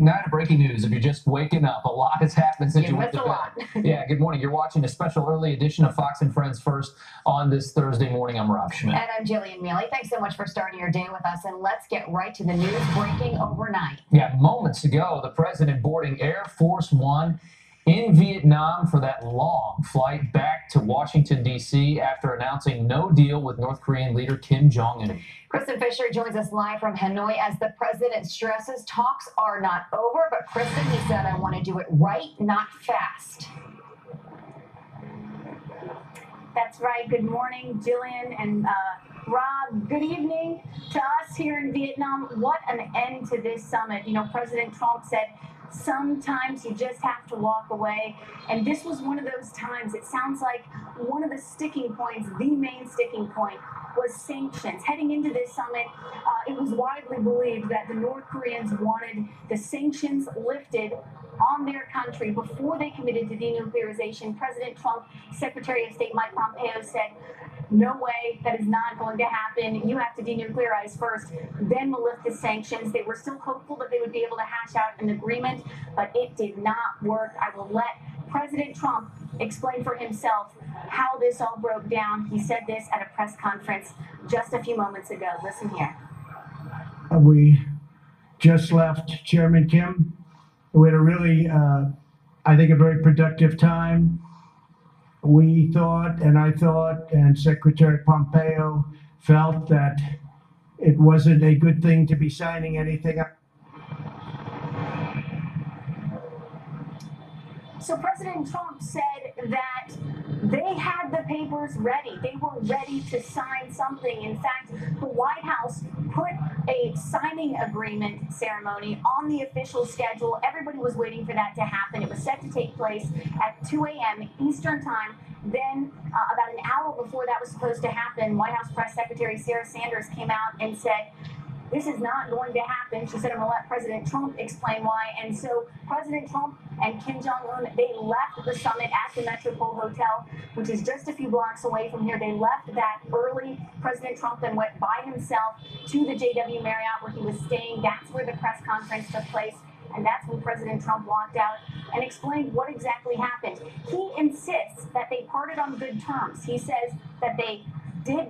night of breaking news. If you're just waking up, a lot has happened since you went to bed. Yeah, good morning. You're watching a special early edition of Fox and Friends First on this Thursday morning. I'm Rob Schmidt. And I'm Jillian Mealy. Thanks so much for starting your day with us. And let's get right to the news breaking overnight. Yeah, moments ago, the president boarding Air Force One in Vietnam for that long flight back to Washington, D.C. after announcing no deal with North Korean leader Kim Jong. Kristen Fisher joins us live from Hanoi as the president stresses talks are not over. But Kristen, he said, I want to do it right, not fast. That's right. Good morning, Jillian and Rob. Good evening to us here in Vietnam. What an end to this summit. You know, President Trump said sometimes you just have to walk away. And this was one of those times. It sounds like one of the sticking points, the main sticking point, was sanctions. Heading into this summit, it was widely believed that the North Koreans wanted the sanctions lifted on their country before they committed to denuclearization. President Trump, Secretary of State Mike Pompeo said, no way, that is not going to happen. You have to denuclearize first, then we'll lift the sanctions. They were still hopeful that they would be able to hash out an agreement, but it did not work. I will let President Trump explain for himself how this all broke down. He said this at a press conference just a few moments ago. Listen here. We just left Chairman Kim. We had a really, I think, a very productive time. We thought, and I thought, and Secretary Pompeo felt that it wasn't a good thing to be signing anything. So President Trump said that they had the papers ready. They were ready to sign something. In fact, the White House put a signing agreement ceremony on the official schedule. Everybody was waiting for that to happen. It was set to take place at 2 a.m. Eastern Time. Then, about an hour before that was supposed to happen, White House Press Secretary Sarah Sanders came out and said, this is not going to happen. She said, I'm going to let President Trump explain why. And so President Trump and Kim Jong-un, they left the summit at the Metropole Hotel, which is just a few blocks away from here. They left that early. President Trump then went by himself to the JW Marriott where he was staying. That's where the press conference took place. And that's when President Trump walked out and explained what exactly happened. He insists that they parted on good terms. He says that they did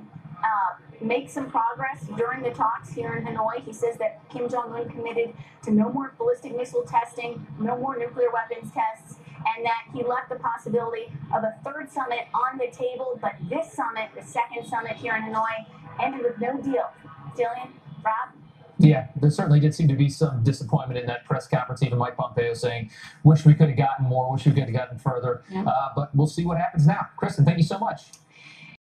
make some progress during the talks here in Hanoi. He says that Kim Jong-un committed to no more ballistic missile testing, no more nuclear weapons tests, and that he left the possibility of a third summit on the table. But this summit, the second summit here in Hanoi, ended with no deal. Jillian, Rob? Yeah, there certainly did seem to be some disappointment in that press conference. Even Mike Pompeo saying, wish we could have gotten more, wish we could have gotten further. Yeah. But we'll see what happens now. Kristen, thank you so much.